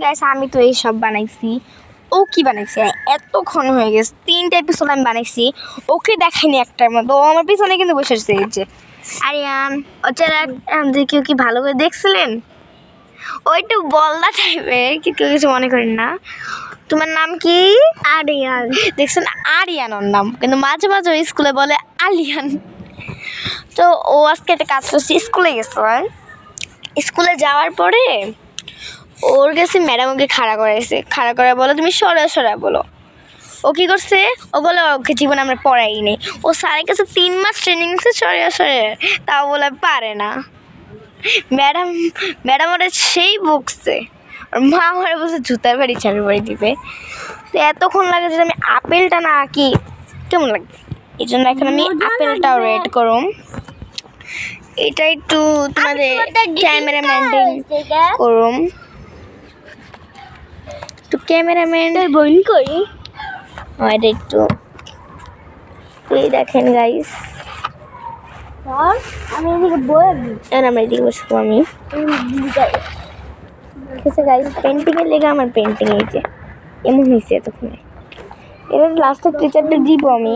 Guys আমি তো এই সব বানাইছি। ও কি বানাইছে এতক্ষণ হয়ে গেছে, 3টা এপিসোড আমি বানাইছি, ওকে দেখাইনি একটার মতো। ও আমার পিছনে কিন্তু বসে আছে। এই যে আরিয়ান, ওচারা কেউ কি ভালো করে দেখছিলেন? ও একটু বলদা টাইপের, কেউ কিছু মনে করেন না। তোমার নাম কি? আরিয়ান। দেখছেন, আরিয়ান ওর নাম, কিন্তু মাঝে মাঝে স্কুলে বলে আলিয়ান। তো ও আজকে একটা কাজ করছে, স্কুলে গেছে। স্কুলে যাওয়ার পরে ওর কাছে ম্যাডাম ওকে খাড়া করে বলো তুমি সরা বলো। ও কী করছে, ও বলে ওকে জীবনে আমরা পড়াই নেই। ও স্যারের কাছে 3 মাস ট্রেনিং নিচ্ছে সরে, তাও বলে পারে না। ম্যাডাম ওরা সেই বকছে, ওর মা আমার বলছে জুতার বাড়ি চালের বাড়ি দিবে। তো এতক্ষণ লাগে যে আমি আপেলটা না আঁকি কেমন লাগবে, এই জন্য এখন আমি আপেলটাও রেড করুম। এটা একটু তোমাদের ক্যামেরা মেনটেন করুম, একটু ক্যামেরাম্যান বইন করি। এটা একটু এই দেখেন গাইস, আমি এদিকে বলবি আমরা এদিকে বসবো আমি। ঠিক আছে গাইস, পেন্টিংয়ের লেগে আমার পেন্টিং এই যে এমন হয়েছে এতক্ষণে। এবার লাস্টের টিচারটা দিব আমি,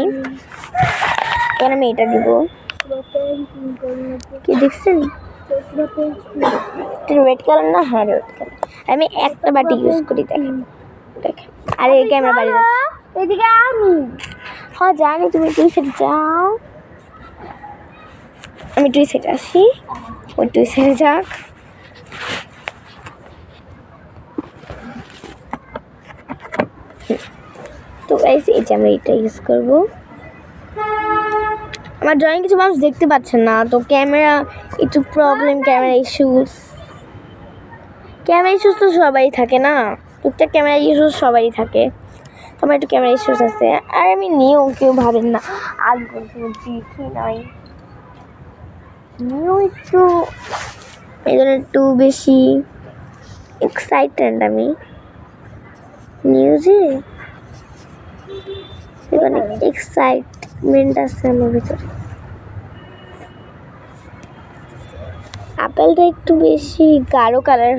এবার আমি এটা দিব। কি দেখছেন, রেড কালার না? হ্যাঁ রেড কালার। আমি একটা বাটি ইউজ করি, দেখেন। আরে এই ক্যামেরা বাড়ি যাচ্ছে। এদিকে আমি হ্যাঁ জানি, তুমি তুই সেটা যাও, আমি তুই সেটা আসি, ওই তুই সেটা যাক। তো গাইস এই যে আমরা এটা ইউজ করবো। আমার ড্রয়িং কিছু মানুষ দেখতে পাচ্ছেন না, তো ক্যামেরা একটু প্রবলেম, ক্যামেরা ইস্যুস তো সবাই থাকে না, টুকটাক ক্যামেরা ইস্যুস সবারই থাকে। তো আমার একটু ক্যামেরা ইস্যুস আছে, আর আমি নিয়েও কেউ ভাবেন না আজ বলছি দেখি নাই, নিয়েও একটু এই জন্য একটু বেশি এক্সাইটেড আমি নিউজে, অনেক এক্সাইটমেন্ট আছে আমার ভিতরে। আপেলটা একটু বেশি গাঢ় কালার,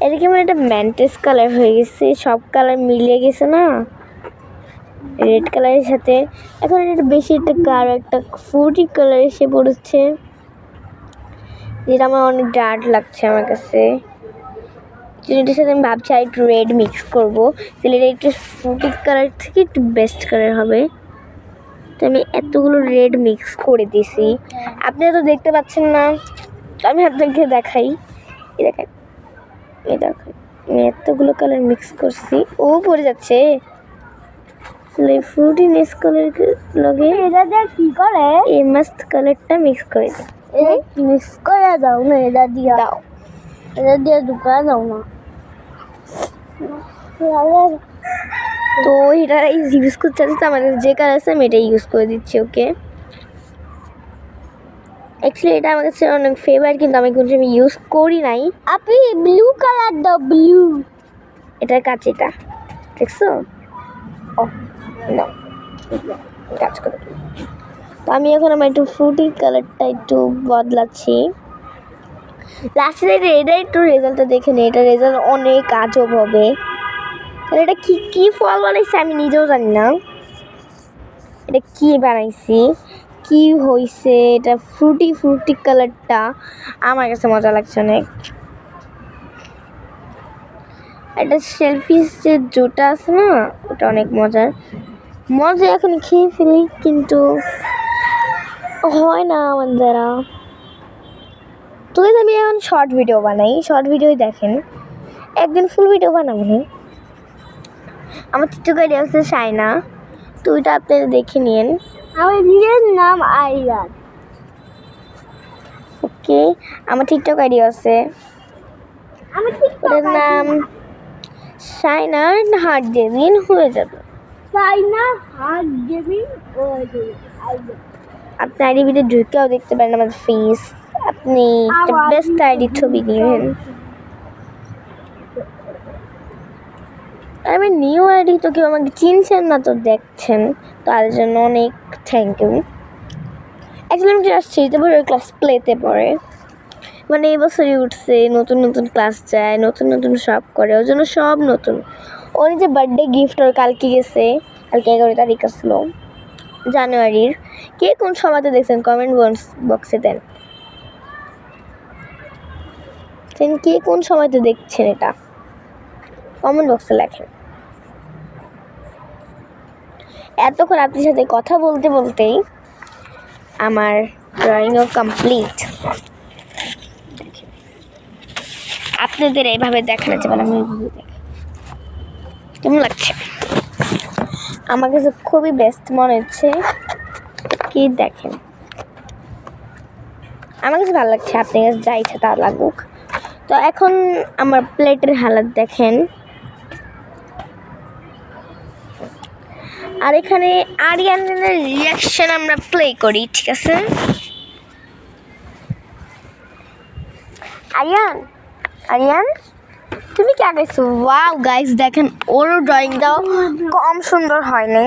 এদিকে আমার একটা ম্যান্টেস কালার হয়ে গেছে, সব কালার মিলিয়ে গেছে না রেড কালারের সাথে। এখন এটা বেশি একটা গাঢ় একটা ফ্রুটি কালার এসে পড়েছে, যেটা আমার অনেক ডার্ক লাগছে আমার কাছে। এটার সাথে আমি ভাবছি আর একটু রেড মিক্স করবো, তাহলে এটা একটু ফ্রুটি কালার থেকে একটু বেস্ট কালার হবে। তো আমি এতগুলো রেড মিক্স করে দিছি, আপনারা তো দেখতে পাচ্ছেন না, আমি আপনাকে দেখাই। দেখেন, এই দেখেন আমি এতগুলো কালার মিক্স করছি, ও পড়ে যাচ্ছে ফ্রুটিনেস কালার লগে। এটা দিয়ে কি করে? এই মাস্ট কালারটা মিক্স করে দিই। মিক্স করে দাও না, এটা দিয়ে দাও, এটা দিয়ে ঢুকা দাও না। তো এটা ইউজ করতে চাচ্ছি, আমার যে কালার আছে আমি এটাই ইউজ করে দিচ্ছি। ওকে, অ্যাকচুয়ালি এটা আমার কাছে অনেক ফেভারিট, কিন্তু আমি কোনো আমি ইউজ করি নাই। আপনি ব্লু কালার দাও, ব্লু। এটার কাজ এটা দেখছো? ও না, কাজ করে। তো আমি এখন আমার একটু ফ্রুটি কালারটা একটু বদলাচ্ছি। লাস্টে এটা একটু রেজাল্টটা দেখে নিই, এটা রেজাল্ট অনেক আজব হবে। তাহলে এটা কি ফল বানাইছি আমি নিজেও জানি না, এটা কি বানাইছি, কি হয়েছে। এটা ফ্রুটি কালারটা আমার কাছে মজা লাগছে অনেক। এটা শেলফিশ যে জোটা আছে না, ওটা অনেক মজা এখন খেয়ে ফেলি, কিন্তু হয় না আমার দ্বারা। তো আমি এখন শর্ট ভিডিও বানাই, শর্ট ভিডিওই দেখেন, একদিন ফুল ভিডিও বানাবো না। আমার টিকটক আইডি আছে শাইনা, তো ওইটা আপনারা দেখে নিন। আমার নিজের নাম আইরান। ওকে, আমার টিকটক আইডি আছে, ওটার নাম শাইনা হার্ট জেমিন হয়ে যাবে। শাইনা হার্ট জেমিন হয়ে যাবে। আপনি আইডি ভিডিও ঢুকেও দেখতে পারেন আমাদের ফেস, আপনি একটা বেস্ট আইডি ছবি নেবেন। আমি নিউ আইডি, তো কেউ আমাকে চিনছেন না, তো দেখছেন, তার জন্য অনেক থ্যাংক ইউ। অ্যাকচুয়ালি আমি ক্লাস 3-তে পড়ে, ক্লাস প্লেতে পড়ে, মানে এই বছরই উঠছে, নতুন নতুন ক্লাস যায়, নতুন নতুন সব করে, ওর জন্য সব নতুন। ওর যে বার্থডে গিফট ওর কালকে গেছে, কালকে 11 তারিখ আসলো জানুয়ারির। কে কোন সময়তে দেখছেন কমেন্ট বক্সে দেন, কে কোন সময়তে দেখছেন এটা কমেন্ট বক্সে লেখেন। এতক্ষণ আপনার সাথে কথা বলতে বলতেই আমার ড্রয়িংও কমপ্লিট। আপনাদের এইভাবে দেখানো যাবে, আমি এইভাবে দেখ কেমন লাগছে? আমার কাছে খুবই বেস্ট মনে হচ্ছে। কি দেখেন, আমার কাছে ভালো লাগছে, আপনার কাছে যা ইচ্ছা তা লাগুক। তো এখন আমার প্লেটের হালাত দেখেন। আর এখানে আরিয়ানের রিয়াকশন আমরা প্লে করি, ঠিক আছে? আরিয়ান, আরিয়ান তুমি কি আঁকাইছো? ওয়াও গাইস দেখেন, ওরও ড্রয়িংটাও কম সুন্দর হয়নি,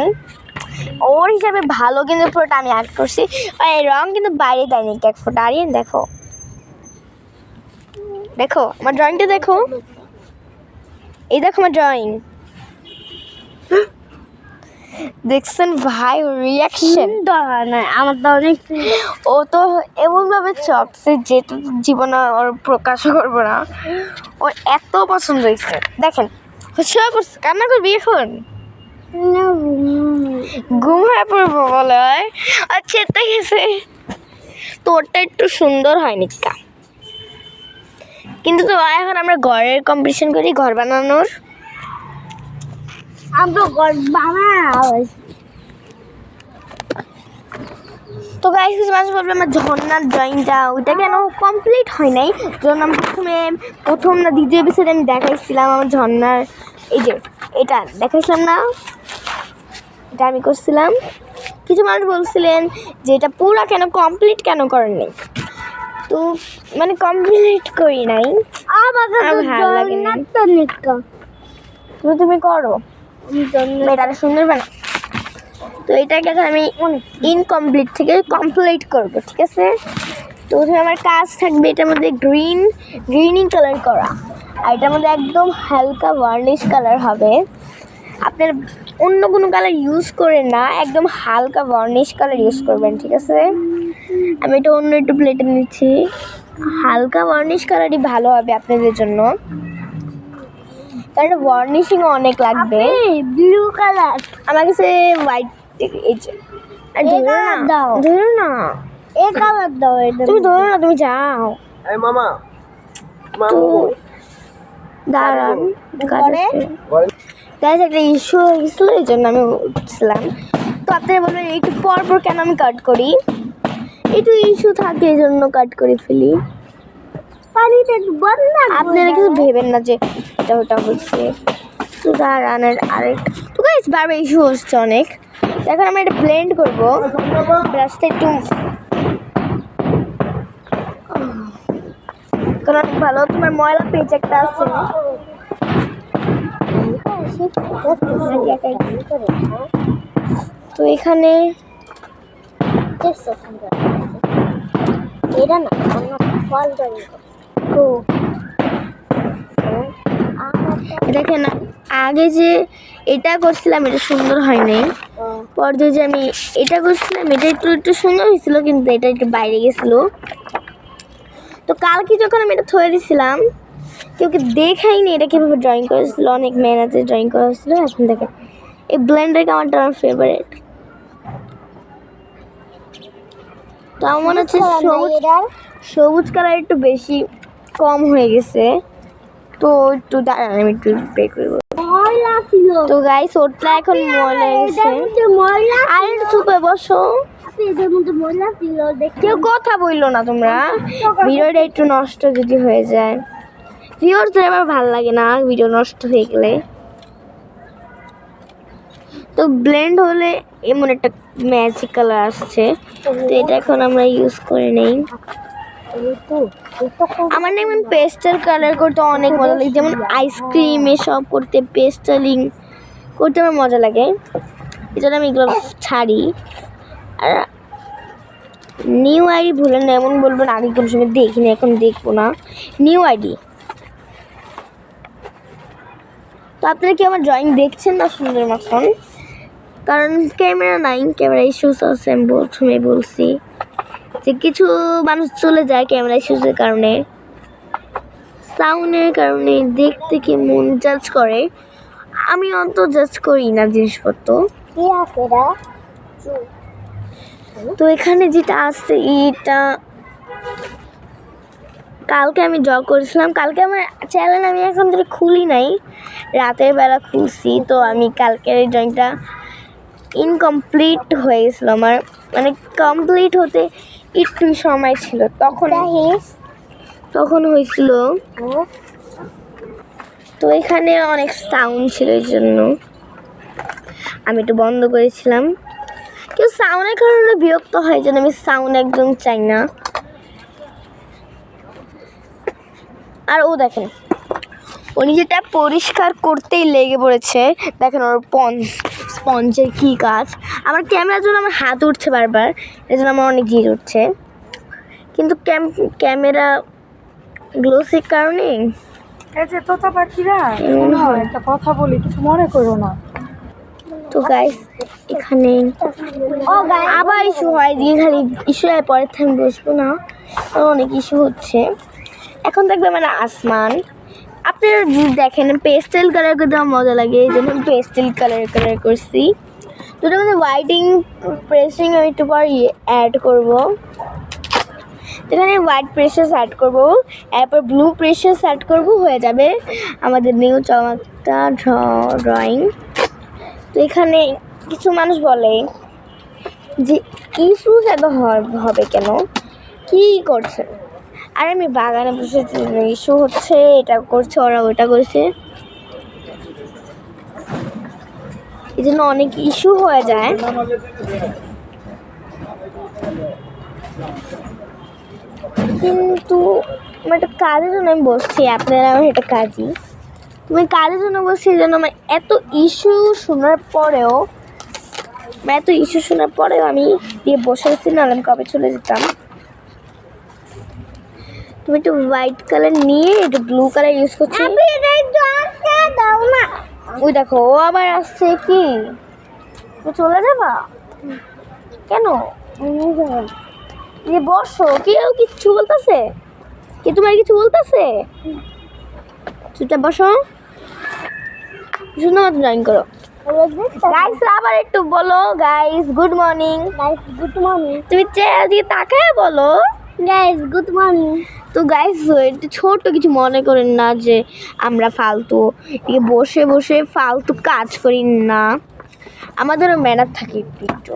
ওর হিসাবে ভালো, কিন্তু পুরোটা আমি আর্ট করছি। আর এই রং কিন্তু বাইরে দেয়নি এক ফোঁটা। আরিয়ান দেখো, দেখো আমার ড্রয়িংটা দেখো, এই দেখো আমার ড্রয়িং, দেখছেন ভাই রিয়াকশন? আমার তো অনেক ও তো এমনভাবে চকছে যেটা জীবনে ওর প্রকাশ করবো না, ওর এত পছন্দ হয়েছে। দেখেন হচ্ছে কান্না করবি এখন, ঘুম হয়ে পড়বো বলে হয়। আচ্ছা এটা গেছে, তোরটা একটু সুন্দর হয়নি কা, কিন্তু তো এখন আমরা ঘরের কম্পিটিশন করি, ঘর বানানোর। আমরা তো গাইস কিছু মানুষ বলবে আমার ঝর্ণার ড্রয়িংটা ওইটা কেন কমপ্লিট হয় নাই, যখন আমি প্রথম না দ্বিতীয় এপিসোডে আমি দেখাইছিলাম আমার ঝর্ণার, এই যে এটা দেখাইছিলাম না, এটা আমি করছিলাম। কিছু মানুষ বলছিলেন যে এটা পুরা কেন কমপ্লিট কেন করেননি, তো মানে কমপ্লিট করি নাই, আমাকে আমার ভালো লাগে না। তো নিকা তুমি করো, এটা সুন্দর বানা। তো এটাকে আমি ইনকমপ্লিট থেকে কমপ্লিট করব, ঠিক আছে? তো প্রথমে আমার কাজ থাকবে এটার মধ্যে গ্রিনিং কালার করা, আর এটার মধ্যে একদম হালকা ভার্নিশ কালার হবে। আপনার অন্য কোনো কালার ইউজ করে না, একদম হালকা ভার্নিশ কালার ইউজ করবেন, ঠিক আছে? আমি এটা অন্য একটু প্লেটে নিচ্ছি, হালকা ভার্নিশ কালারই ভালো হবে আপনাদের জন্য, কারণ ভার্নিশিং অনেক লাগবে। ব্লু কালার আমার কাছে হোয়াইট, এই যে দাও, ধরো না, এই কালার দাও, এটা তুমি ধরো না, তুমি যাও। এই মামা তো দাঁড়ান, গাইস একটা ইস্যু হয়ে গেছিলো, এই জন্য আমি উঠছিলাম। তো আপনারা বলবেন একটু পর পর কেন আমি কাট করি, একটু ইস্যু থাকে এই জন্য কাট করে ফেলি। পানিতে বন্ধ আপনারা কিছু ভেবেন না যে এটা ওটা হচ্ছে। তো দাঁড়ান, আরেকটা তো গাইস বারবার ইস্যু হচ্ছে অনেক। এখন আমরা এটা ব্লেন্ড করবো, ব্রাশটা একটু কারণ অনেক ভালো। তোমার ময়লা পেজ একটা আছে, তো এখানে এটা না অন্য ফল ড্রয়িং দেখেন আগে যে এটা করছিলাম এটা সুন্দর হয়নি, পরে যে আমি এটা করছিলাম এটা একটু একটু সুন্দর হয়েছিল, কিন্তু এটা একটু বাইরে গেছিলো। তো কালকে যখন আমি এটা থয়ে দিয়েছিলাম কেউকে দেখাইনি এটা কীভাবে ড্রয়িং করেছিল, অনেক মেহনতে ড্রয়িং করা হয়েছিল। এখন দেখেন এই ব্লেন্ডারটা আমার ফেভারিট। তো আমার মনে হচ্ছে সবুজ কালার একটু বেশি কম হয়ে গেছে, তো একটু দাঁড়ান আমি একটু পে করবো। ময়লা ছিল, তো গাইস ওটা এখন ময়লা হয়ে গেছে, ময়লা আর একটু চুপে বসো, এদের মধ্যে ময়লা ছিল, দেখতে কেউ কথা বললো না তোমরা, ভিডিওটা একটু নষ্ট যদি হয়ে যায়, ভিউয়ারদের আবার ভালো লাগে না ভিডিও নষ্ট হয়ে গেলে। তো ব্লেন্ড হলে এমন একটা ম্যাজিক কালার আসছে, তো এটা এখন আমরা ইউজ করে নেই। আমার না এমন পেস্টাল কালার করতে অনেক মজা লাগে, যেমন আইসক্রিম এসব করতে পেস্টালিং করতে আমার মজা লাগে, এই জন্য আমি এগুলো ছাড়ি। আর নিউ আইডি ভুলে না এমন বলবেন আগে কোনো সময় দেখিনি এখন দেখবো না। New ID. তো আপনারা কি আমার ড্রয়িং দেখছেন না সুন্দর মতন? কারণ ক্যামেরা নাই, ক্যামেরা ইস্যুস আছে। আমি প্রথমে বলছি যে কিছু মানুষ চলে যায় ক্যামেরা ইস্যুসের কারণে, সাউন্ডের কারণে, দেখতে কি মন জাজ করে। আমি অত জাজ করি না জিনিসপত্র। তো এখানে যেটা আছে এটা কালকে আমি ড্র করেছিলাম। কালকে আমার চ্যানেল আমি এখন ধরে খুলি নাই, রাতের বেলা খুলছি। তো আমি কালকের এই ড্রয়িংটা ইনকমপ্লিট হয়ে গেছিলো আমার, মানে কমপ্লিট হতে একটু সময় ছিল। তখন হয়েছিল। তো এখানে অনেক সাউন্ড ছিল, এই জন্য আমি একটু বন্ধ করেছিলাম। কেউ সাউন্ডের কারণে বিরক্ত হয়, যেন আমি সাউন্ড একদম চাই না। আর ও দেখেন, ও নিজেটা পরিষ্কার করতেই লেগে পড়েছে। দেখেন ওর স্পঞ্জের কী কাজ। আমার ক্যামেরার জন্য আমার হাত উঠছে বারবার, এর জন্য আমার অনেক জিদ উঠছে। কিন্তু ক্যামেরা গ্লোসির কারণে এই যে তোতা পাখিরা, একটা কথা বলি, কিছু মনে করো না। তো গাইস এখানে আবার ইস্যু হয়, দিয়ে খালি ইস্যু হয়, পরের থেকে আমি বসবো না, অনেক ইস্যু হচ্ছে। এখন দেখবে মানে আসমান, আপনারা দেখেন পেস্টেল কালার করতে আমার মজা লাগে, এই জন্য পেস্টেল কালার করছি। তো এটার মধ্যে হোয়াইটিং প্রেসিং আমি একটু পর অ্যাড করবো। এখানে হোয়াইট প্রেশাস অ্যাড করবো, এরপর ব্লু প্রেশাস অ্যাড করবো, হয়ে যাবে আমাদের নিউ চমৎকার ড্রয়িং। তো এখানে কিছু মানুষ বলে যে ইস্যু এত হবে কেন, কি করছে? আর আমি বাগানে বসে ইস্যু হচ্ছে, এটা করছে, ওরা ওটা করছে, এই জন্য অনেক ইস্যু হয়ে যায়। কিন্তু আমার একটা কাজের জন্য আমি বসছি, আপনারা আমার এটা কাজই, তুমি কাজের জন্য বসছি, এই জন্য আমার এত ইস্যু শোনার পরেও আমি দিয়ে বসে আছি, নাহলে আমি কবে চলে যেতাম। তুমি একটু হোয়াইট কালার নিয়ে একটু ব্লু কালার ইউজ করছি। দাও না, ওই দেখো ও আবার আসছে। কি চলে যাবা কেন? যে বসো, কেউ কিছু বলতেছে? কে তোমার কিছু বলতেছে? চুপচাপ বসো, সুন্দর মতো ড্রয়িং করো। গাইস আবার একটু বলো, guys good morning. Good morning তুমি চেহারা দিয়ে তাকায় বলো গাইস, গুড মর্নিং। তো গাইস একটু ছোট কিছু মনে করেন না যে আমরা ফালতু বসে বসে ফালতু কাজ করি না, আমাদেরও ম্যানার থাকে একটু।